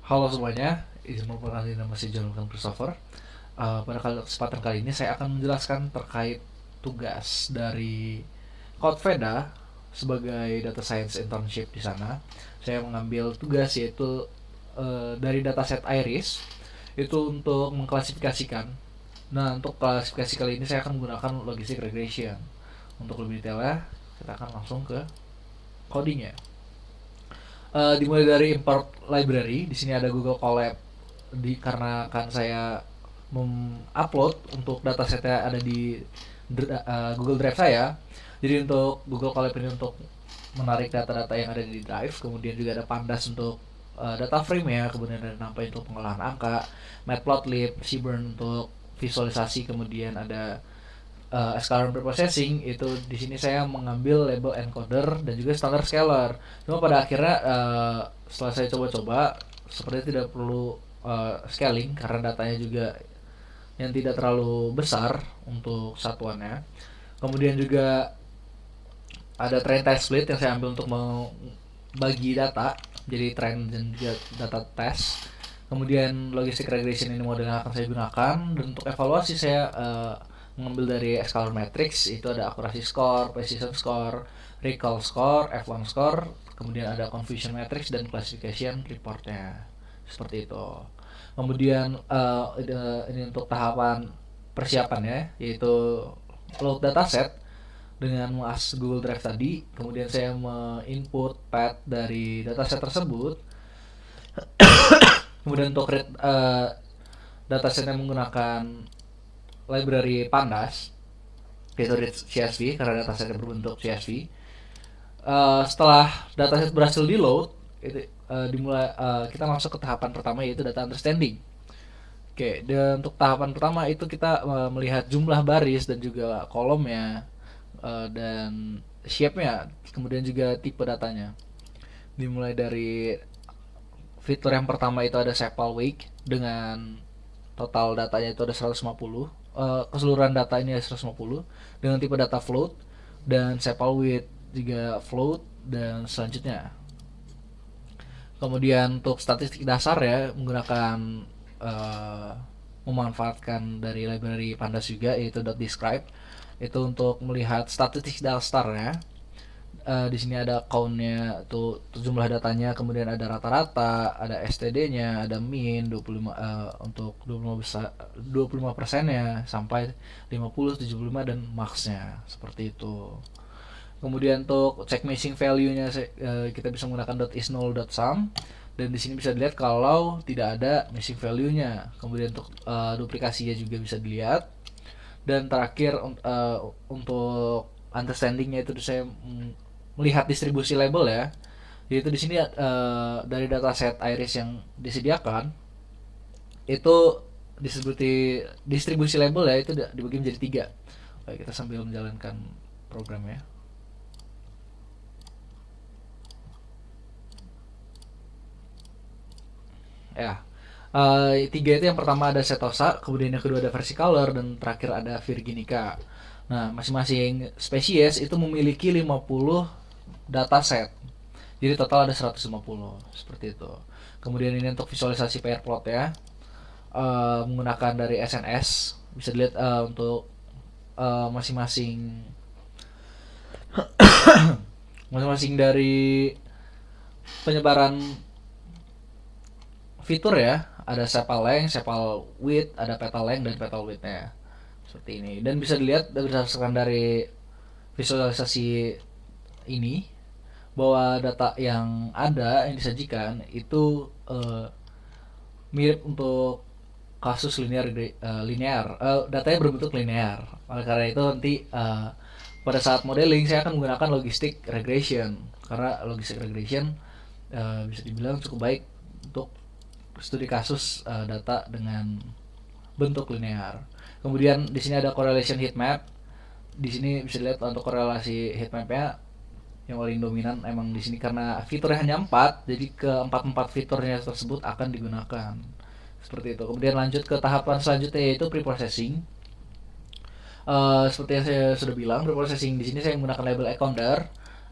Halo semuanya, izin memperkenalkan nama saya Jonathan Christopher. Pada kesempatan kali ini saya akan menjelaskan terkait tugas dari Codeveda sebagai data science internship di sana. Saya mengambil tugas yaitu dari dataset Iris itu untuk mengklasifikasikan. Nah, untuk klasifikasi kali ini saya akan menggunakan logistic regression. Untuk lebih detailnya, kita akan langsung ke codingnya. Dimulai dari import library. Di sini ada Google Colab dikarenakan saya mengupload untuk datasetnya ada di Google Drive saya. Jadi untuk Google Colab ini untuk menarik data-data yang ada di Drive, kemudian juga ada Pandas untuk data frame ya, kemudian ada NumPy untuk pengolahan angka, Matplotlib, Seaborn untuk visualisasi, kemudian ada sklar preprocessing. Itu di sini saya mengambil label encoder dan juga standar scalar. Cuma pada akhirnya setelah saya coba-coba sepertinya tidak perlu scaling karena datanya juga yang tidak terlalu besar untuk satuannya. Kemudian juga ada train test split yang saya ambil untuk membagi data jadi train dan juga data test. Kemudian logistic regression ini model yang akan saya gunakan, dan untuk evaluasi saya mengambil dari scalar matrix. Itu ada accuracy score, precision score, recall score, F1 score, kemudian ada confusion matrix dan classification reportnya seperti itu. Kemudian ini untuk tahapan persiapannya yaitu load dataset dengan mengas Google Drive tadi. Kemudian saya menginput path dari dataset tersebut. Kemudian untuk read datasetnya menggunakan library Pandas yaitu read CSV karena datasetnya berbentuk CSV. Setelah dataset berhasil di load, itu dimulai kita masuk ke tahapan pertama yaitu data understanding. Oke, dan untuk tahapan pertama itu kita melihat jumlah baris dan juga kolomnya, dan shape-nya, kemudian juga tipe datanya. Dimulai dari fitur yang pertama itu ada sepal week dengan total datanya itu ada 150. Keseluruhan data ini ada 150 dengan tipe data float, dan sepal width juga float, dan selanjutnya. Kemudian untuk statistik dasar ya menggunakan memanfaatkan dari library Pandas juga yaitu .describe. Itu untuk melihat statistik dasarnya. Di sini ada count-nya tuh jumlah datanya, kemudian ada rata-rata, ada STD-nya, ada mean 25 untuk 25%-nya sampai 50, 75 dan max-nya seperti itu. Kemudian untuk check missing value-nya kita bisa menggunakan .isNull.sum, dan di sini bisa dilihat kalau tidak ada missing value-nya. Kemudian untuk duplikasinya juga bisa dilihat. Dan terakhir untuk understanding-nya itu saya melihat distribusi label ya. Yaitu di sini dari dataset Iris yang disediakan itu distribusi label ya itu dibagi menjadi 3. Baik, kita sambil menjalankan programnya. Ya, 3 itu yang pertama ada Setosa, kemudian yang kedua ada Versicolor, dan terakhir ada Virginica. Nah, masing-masing spesies itu memiliki 50 dataset. Jadi total ada 150 seperti itu. Kemudian ini untuk visualisasi pair plot ya. Menggunakan dari SNS bisa dilihat untuk masing-masing masing-masing dari penyebaran fitur ya. Ada sepal length, sepal width, ada petal length dan petal width-nya. Seperti ini. Dan bisa dilihat berdasarkan dari visualisasi ini bahwa data yang ada yang disajikan itu mirip untuk kasus linear. Datanya berbentuk linear. Oleh karena itu nanti pada saat modeling saya akan menggunakan logistic regression karena logistic regression bisa dibilang cukup baik untuk studi kasus data dengan bentuk linear. Kemudian di sini ada correlation heat map. Di sini bisa dilihat untuk korelasi heat map-nya yang paling dominan emang di sini karena fiturnya hanya 4, jadi keempat fiturnya tersebut akan digunakan. Seperti itu. Kemudian lanjut ke tahapan selanjutnya yaitu preprocessing. Seperti yang saya sudah bilang, preprocessing di sini saya menggunakan label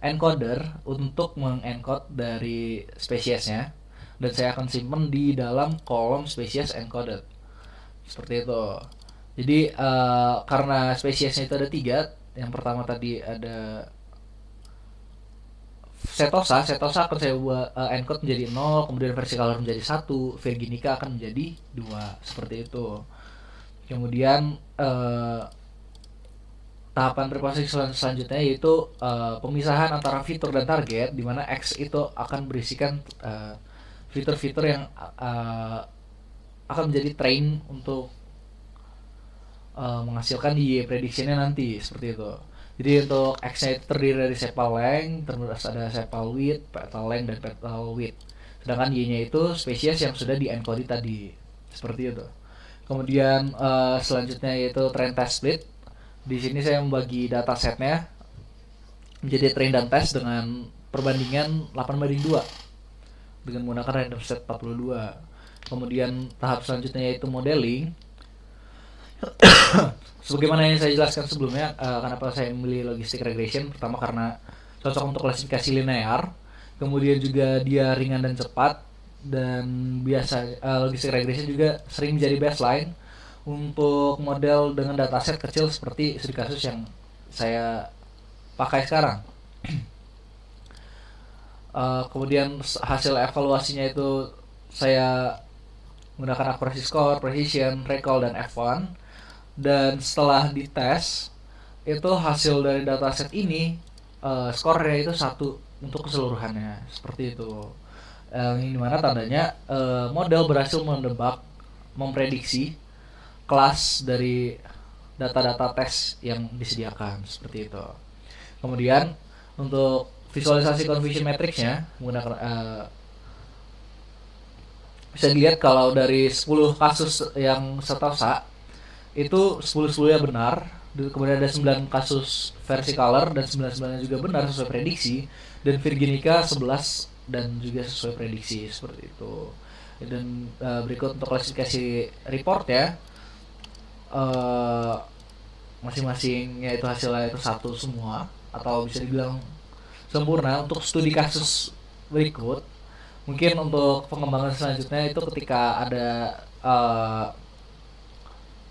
encoder untuk mengencode dari spesiesnya. dan saya akan simpan di dalam kolom spesies encoded seperti itu. Jadi karena spesiesnya itu ada 3. Yang pertama tadi ada setosa akan saya buat encode menjadi 0, kemudian versicolor menjadi 1, virginica akan menjadi 2, seperti itu. Kemudian tahapan preprocessing selanjutnya yaitu pemisahan antara fitur dan target, di mana X itu akan berisikan fitur-fitur yang akan menjadi train untuk menghasilkan Y prediction-nya nanti, seperti itu. Jadi untuk X-nya itu terdiri dari sepal length, terus ada sepal width, petal length, dan petal width. Sedangkan Y-nya itu spesies yang sudah di-encode tadi, seperti itu. Kemudian selanjutnya yaitu train test split. Di sini saya membagi datasetnya menjadi train dan test dengan perbandingan 8:2 dengan menggunakan random set 42. Kemudian tahap selanjutnya yaitu modeling. Sebagaimana yang saya jelaskan sebelumnya, kenapa saya memilih logistic regression, pertama karena cocok untuk klasifikasi linear, kemudian juga dia ringan dan cepat, dan biasa logistic regression juga sering menjadi baseline untuk model dengan dataset kecil seperti studi kasus yang saya pakai sekarang. Kemudian hasil evaluasinya itu saya menggunakan accuracy score, precision, recall, dan F1. Dan setelah dites, itu hasil dari dataset ini skornya itu 1 untuk keseluruhannya, seperti itu. Ini dimana tandanya model berhasil menebak, memprediksi kelas dari data-data tes yang disediakan, seperti itu. Kemudian untuk visualisasi confusion matrixnya menggunakan bisa dilihat kalau dari 10 kasus yang setosa itu 10-10-nya benar, kemudian ada 9 kasus versicolor dan 9-9-nya juga benar sesuai prediksi, dan virginica 11 dan juga sesuai prediksi, seperti itu. Dan berikut untuk klasifikasi report ya, masing-masingnya itu hasilnya itu 1 semua, atau bisa dibilang sempurna. Untuk studi kasus berikut, mungkin untuk pengembangan selanjutnya itu ketika ada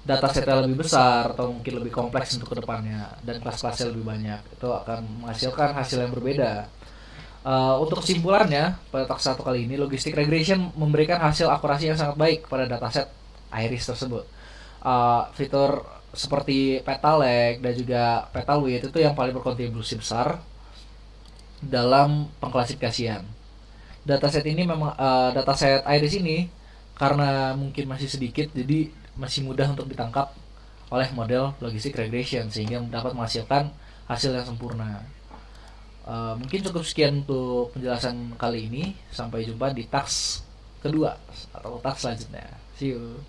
datasetnya lebih besar atau mungkin lebih kompleks untuk kedepannya dan kelas-kelasnya lebih banyak, itu akan menghasilkan hasil yang berbeda. Untuk kesimpulannya, pada talk 1 kali ini, logistic regression memberikan hasil akurasi yang sangat baik pada dataset iris tersebut. Fitur seperti petal length dan juga petal width itu yang paling berkontribusi besar dalam pengklasifikasian. Dataset ini memang dataset iris ini karena mungkin masih sedikit, jadi masih mudah untuk ditangkap oleh model logistic regression sehingga dapat menghasilkan hasil yang sempurna. Mungkin cukup sekian untuk penjelasan kali ini. Sampai jumpa di task kedua atau task selanjutnya. See you.